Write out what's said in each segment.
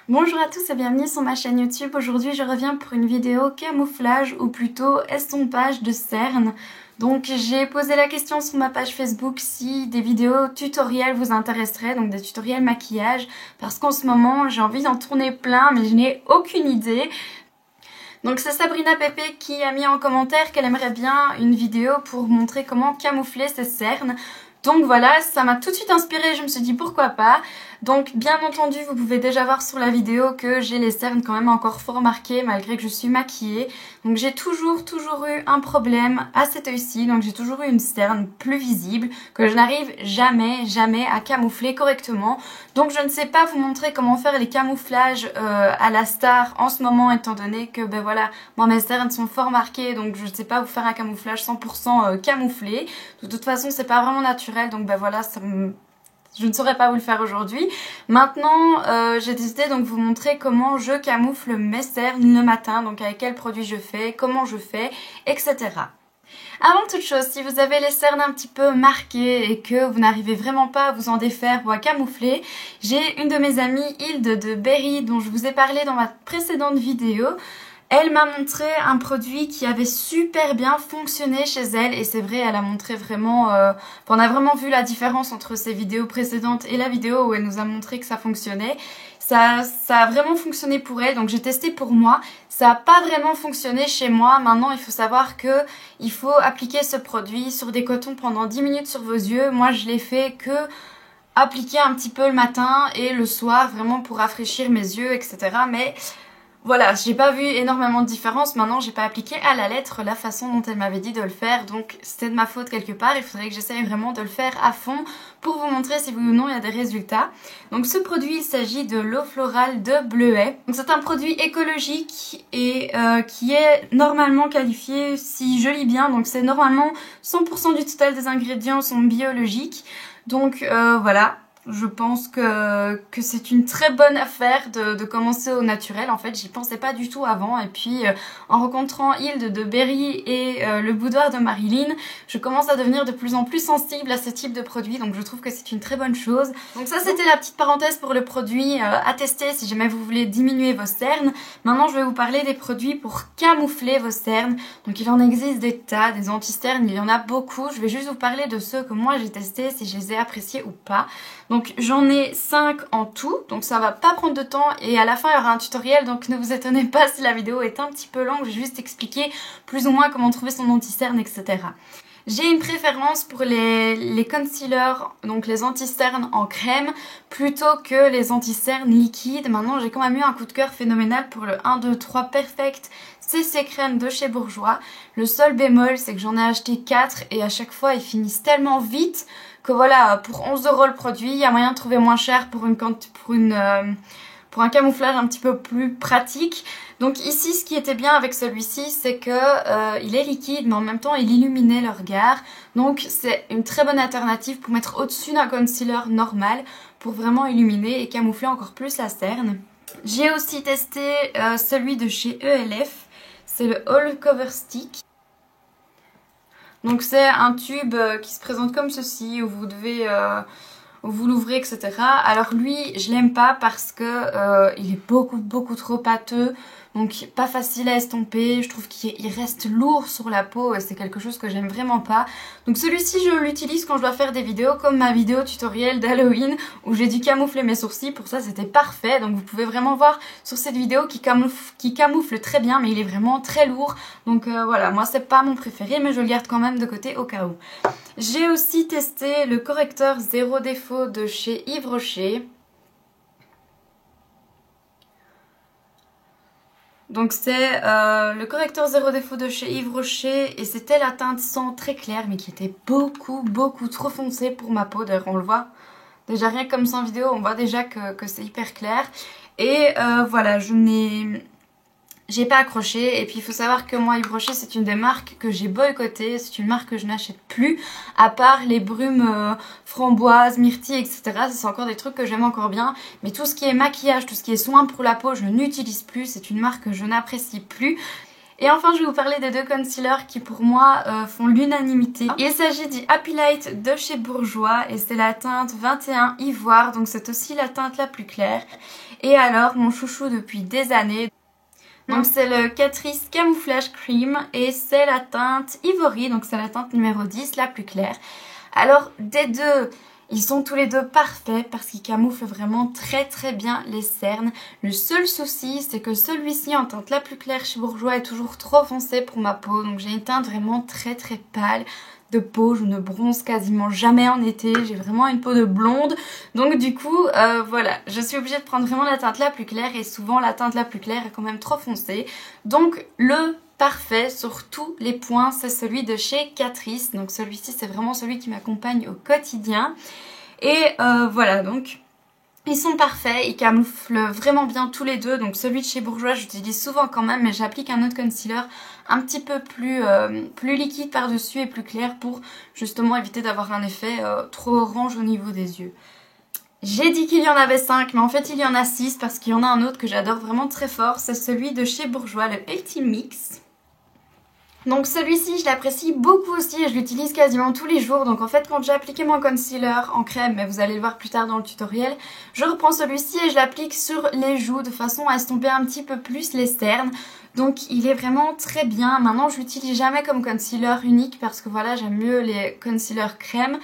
Bonjour à tous et bienvenue sur ma chaîne YouTube. Aujourd'hui je reviens pour une vidéo camouflage ou plutôt estompage de cernes. Donc j'ai posé la question sur ma page Facebook si des vidéos tutoriels vous intéresseraient, donc des tutoriels maquillage, parce qu'en ce moment j'ai envie d'en tourner plein mais je n'ai aucune idée. Donc c'est Sabrina Pepe qui a mis en commentaire qu'elle aimerait bien une vidéo pour montrer comment camoufler ses cernes. Donc voilà, ça m'a tout de suite inspirée, je me suis dit pourquoi pas. Donc bien entendu, vous pouvez déjà voir sur la vidéo que j'ai les cernes quand même encore fort marquées malgré que je suis maquillée. Donc j'ai toujours eu un problème à cet œil-ci, donc j'ai toujours eu une cerne plus visible que je n'arrive jamais à camoufler correctement. Donc je ne sais pas vous montrer comment faire les camouflages à la star en ce moment étant donné que ben voilà, moi mes cernes sont fort marquées donc je ne sais pas vous faire un camouflage 100% camouflé. De toute façon c'est pas vraiment naturel donc ben voilà, je ne saurais pas vous le faire aujourd'hui. Maintenant, j'ai décidé donc vous montrer comment je camoufle mes cernes le matin, donc avec quel produit je fais, comment je fais, etc. Avant toute chose, si vous avez les cernes un petit peu marquées et que vous n'arrivez vraiment pas à vous en défaire ou à camoufler, j'ai une de mes amies, Hilde de Berry, dont je vous ai parlé dans ma précédente vidéo. Elle m'a montré un produit qui avait super bien fonctionné chez elle et c'est vrai, elle a montré vraiment, on a vraiment vu la différence entre ses vidéos précédentes et la vidéo où elle nous a montré que ça fonctionnait. Ça a vraiment fonctionné pour elle, donc j'ai testé pour moi. Ça n'a pas vraiment fonctionné chez moi. Maintenant, il faut savoir que il faut appliquer ce produit sur des cotons pendant 10 minutes sur vos yeux. Moi, je l'ai fait que appliquer un petit peu le matin et le soir, vraiment pour rafraîchir mes yeux, etc. Mais voilà, j'ai pas vu énormément de différence. Maintenant, j'ai pas appliqué à la lettre la façon dont elle m'avait dit de le faire. Donc, c'était de ma faute quelque part. Il faudrait que j'essaye vraiment de le faire à fond pour vous montrer si oui ou non il y a des résultats. Donc, ce produit, il s'agit de l'eau florale de Bleuet. Donc, c'est un produit écologique et qui est normalement qualifié, si je lis bien, donc c'est normalement 100% du total des ingrédients sont biologiques. Donc, voilà. Je pense que c'est une très bonne affaire de commencer au naturel. En fait, j'y pensais pas du tout avant. Et puis, en rencontrant Hilde de Berry et le boudoir de Marilyn, je commence à devenir de plus en plus sensible à ce type de produit. Donc, je trouve que c'est une très bonne chose. Donc ça, c'était la petite parenthèse pour le produit à tester si jamais vous voulez diminuer vos cernes. Maintenant, je vais vous parler des produits pour camoufler vos cernes. Donc, il en existe des tas, des anti-cernes, il y en a beaucoup. Je vais juste vous parler de ceux que moi j'ai testés, si je les ai appréciés ou pas. Donc j'en ai 5 en tout, donc ça va pas prendre de temps et à la fin il y aura un tutoriel, donc ne vous étonnez pas si la vidéo est un petit peu longue, je vais juste expliquer plus ou moins comment trouver son anti-cerne, etc. J'ai une préférence pour les concealers, donc les anti-cernes en crème, plutôt que les anti-cernes liquides. Maintenant j'ai quand même eu un coup de cœur phénoménal pour le 1, 2, 3 Perfect CC Crème de chez Bourjois. Le seul bémol c'est que j'en ai acheté 4 et à chaque fois ils finissent tellement vite que voilà, pour 11 € le produit, il y a moyen de trouver moins cher pour un camouflage un petit peu plus pratique. Donc ici, ce qui était bien avec celui-ci, c'est que il est liquide, mais en même temps, il illuminait le regard. Donc c'est une très bonne alternative pour mettre au-dessus d'un concealer normal, pour vraiment illuminer et camoufler encore plus la cerne. J'ai aussi testé celui de chez ELF, c'est le All Cover Stick. Donc c'est un tube qui se présente comme ceci, où vous devez, où vous l'ouvrez, etc. Alors lui, je l'aime pas parce que il est beaucoup trop pâteux, donc pas facile à estomper. Je trouve qu'il reste lourd sur la peau et c'est quelque chose que j'aime vraiment pas. Donc celui-ci, je l'utilise quand je dois faire des vidéos, comme ma vidéo tutoriel d'Halloween où j'ai dû camoufler mes sourcils. Pour ça, c'était parfait. Donc vous pouvez vraiment voir sur cette vidéo qui camoufle très bien, mais il est vraiment très lourd. Donc voilà, moi c'est pas mon préféré, mais je le garde quand même de côté au cas où. J'ai aussi testé le correcteur zéro défaut de chez Yves Rocher. Donc c'est le correcteur zéro défaut de chez Yves Rocher et c'était la teinte sang très claire mais qui était beaucoup trop foncée pour ma peau. D'ailleurs on le voit déjà rien que comme ça en vidéo, on voit déjà que c'est hyper clair. Et voilà, j'ai pas accroché. Et puis il faut savoir que moi Yves Rocher c'est une des marques que j'ai boycottées. C'est une marque que je n'achète plus. À part les brumes framboises, myrtilles, etc. C'est encore des trucs que j'aime encore bien. Mais tout ce qui est maquillage, tout ce qui est soin pour la peau, je n'utilise plus. C'est une marque que je n'apprécie plus. Et enfin, je vais vous parler des deux concealers qui pour moi font l'unanimité. Il s'agit du Happy Light de chez Bourjois et c'est la teinte 21 Ivoire, donc c'est aussi la teinte la plus claire. Et alors mon chouchou depuis des années. Donc c'est le Catrice Camouflage Cream et c'est la teinte Ivory, donc c'est la teinte numéro 10, la plus claire. Alors des deux, ils sont tous les deux parfaits parce qu'ils camouflent vraiment très bien les cernes. Le seul souci, c'est que celui-ci en teinte la plus claire chez Bourjois est toujours trop foncé pour ma peau. Donc j'ai une teinte vraiment très pâle de peau, je ne bronze quasiment jamais en été, j'ai vraiment une peau de blonde. Donc du coup, voilà, je suis obligée de prendre vraiment la teinte la plus claire et souvent la teinte la plus claire est quand même trop foncée. Donc le parfait sur tous les points, c'est celui de chez Catrice. Donc celui-ci, c'est vraiment celui qui m'accompagne au quotidien. Et voilà, donc ils sont parfaits, ils camouflent vraiment bien tous les deux. Donc celui de chez Bourjois, j'utilise souvent quand même, mais j'applique un autre concealer un petit peu plus liquide par-dessus et plus clair pour justement éviter d'avoir un effet trop orange au niveau des yeux. J'ai dit qu'il y en avait 5, mais en fait il y en a 6 parce qu'il y en a un autre que j'adore vraiment très fort. C'est celui de chez Bourjois, le Healthy Mix. Donc celui-ci je l'apprécie beaucoup aussi et je l'utilise quasiment tous les jours. Donc en fait quand j'ai appliqué mon concealer en crème, mais vous allez le voir plus tard dans le tutoriel, je reprends celui-ci et je l'applique sur les joues de façon à estomper un petit peu plus les cernes. Donc il est vraiment très bien. Maintenant je l'utilise jamais comme concealer unique parce que voilà, j'aime mieux les concealers crème.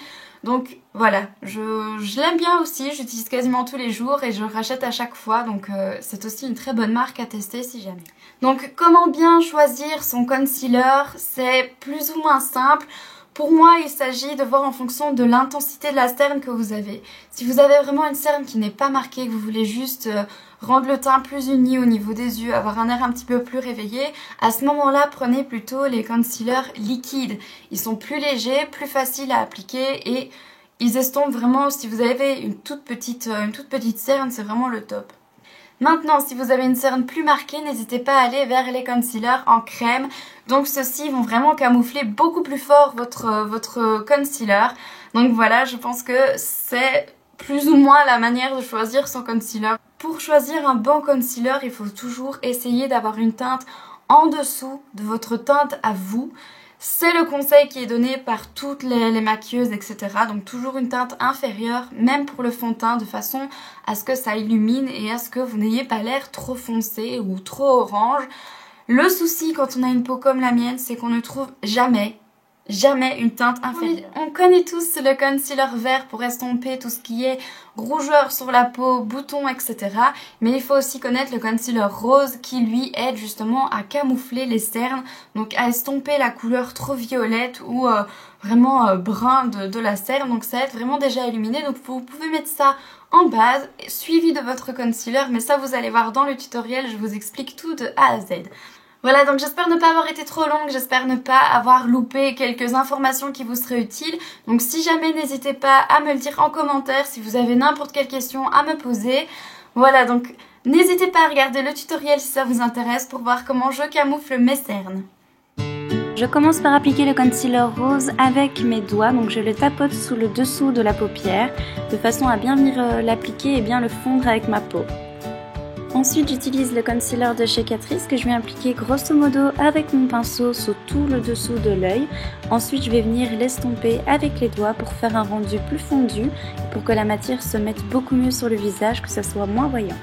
Donc voilà, je l'aime bien aussi, j'utilise quasiment tous les jours et je le rachète à chaque fois. Donc c'est aussi une très bonne marque à tester si jamais. Donc comment bien choisir son concealer? C'est plus ou moins simple. Pour moi, il s'agit de voir en fonction de l'intensité de la cerne que vous avez. Si vous avez vraiment une cerne qui n'est pas marquée, que vous voulez juste rendre le teint plus uni au niveau des yeux, avoir un air un petit peu plus réveillé, à ce moment-là, prenez plutôt les concealers liquides. Ils sont plus légers, plus faciles à appliquer et ils estompent vraiment. Si vous avez une toute petite cerne, c'est vraiment le top. Maintenant, si vous avez une cerne plus marquée, n'hésitez pas à aller vers les concealers en crème. Donc ceux-ci vont vraiment camoufler beaucoup plus fort votre concealer. Donc voilà, je pense que c'est plus ou moins la manière de choisir son concealer. Pour choisir un bon concealer, il faut toujours essayer d'avoir une teinte en dessous de votre teinte à vous. C'est le conseil qui est donné par toutes les maquilleuses, etc. Donc toujours une teinte inférieure, même pour le fond de teint, de façon à ce que ça illumine et à ce que vous n'ayez pas l'air trop foncé ou trop orange. Le souci quand on a une peau comme la mienne, c'est qu'on ne trouve jamais une teinte inférieure. On connaît tous le concealer vert pour estomper tout ce qui est rougeur sur la peau, boutons, etc. Mais il faut aussi connaître le concealer rose qui lui aide justement à camoufler les cernes, donc à estomper la couleur trop violette ou vraiment brun de la cerne. Donc ça aide vraiment déjà à illuminer. Donc vous pouvez mettre ça en base, suivi de votre concealer, mais ça vous allez voir dans le tutoriel, je vous explique tout de A à Z. Voilà, donc j'espère ne pas avoir été trop longue, j'espère ne pas avoir loupé quelques informations qui vous seraient utiles. Donc si jamais, n'hésitez pas à me le dire en commentaire si vous avez n'importe quelle question à me poser. Voilà, donc n'hésitez pas à regarder le tutoriel si ça vous intéresse pour voir comment je camoufle mes cernes. Je commence par appliquer le concealer rose avec mes doigts, donc je le tapote sous le dessous de la paupière de façon à bien venir l'appliquer et bien le fondre avec ma peau. Ensuite, j'utilise le concealer de chez Catrice que je vais appliquer grosso modo avec mon pinceau sur tout le dessous de l'œil. Ensuite, je vais venir l'estomper avec les doigts pour faire un rendu plus fondu, pour que la matière se mette beaucoup mieux sur le visage, que ça soit moins voyant.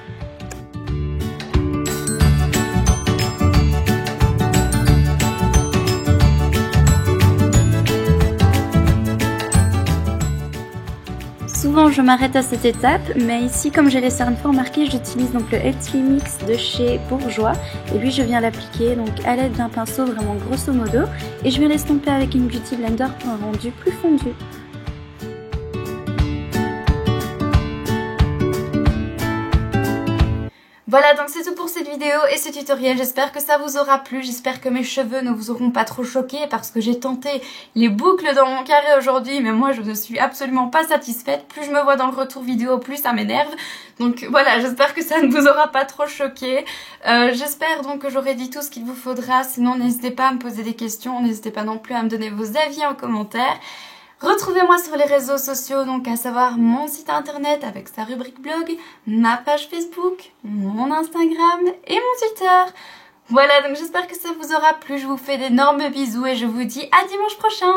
Souvent je m'arrête à cette étape, mais ici comme j'ai les cernes fort marquées, j'utilise donc le Healthy Mix de chez Bourjois et lui je viens l'appliquer donc à l'aide d'un pinceau vraiment grosso modo et je viens l'estomper avec une Beauty Blender pour un rendu plus fondu. Voilà, donc c'est tout pour cette vidéo et ce tutoriel. J'espère que ça vous aura plu, j'espère que mes cheveux ne vous auront pas trop choqués parce que j'ai tenté les boucles dans mon carré aujourd'hui, mais moi je ne suis absolument pas satisfaite. Plus je me vois dans le retour vidéo, plus ça m'énerve. Donc voilà, j'espère que ça ne vous aura pas trop choqué. J'espère donc que j'aurai dit tout ce qu'il vous faudra. Sinon, n'hésitez pas à me poser des questions, n'hésitez pas non plus à me donner vos avis en commentaire. Retrouvez-moi sur les réseaux sociaux, donc à savoir mon site internet avec sa rubrique blog, ma page Facebook, mon Instagram et mon Twitter. Voilà, donc j'espère que ça vous aura plu, je vous fais d'énormes bisous et je vous dis à dimanche prochain.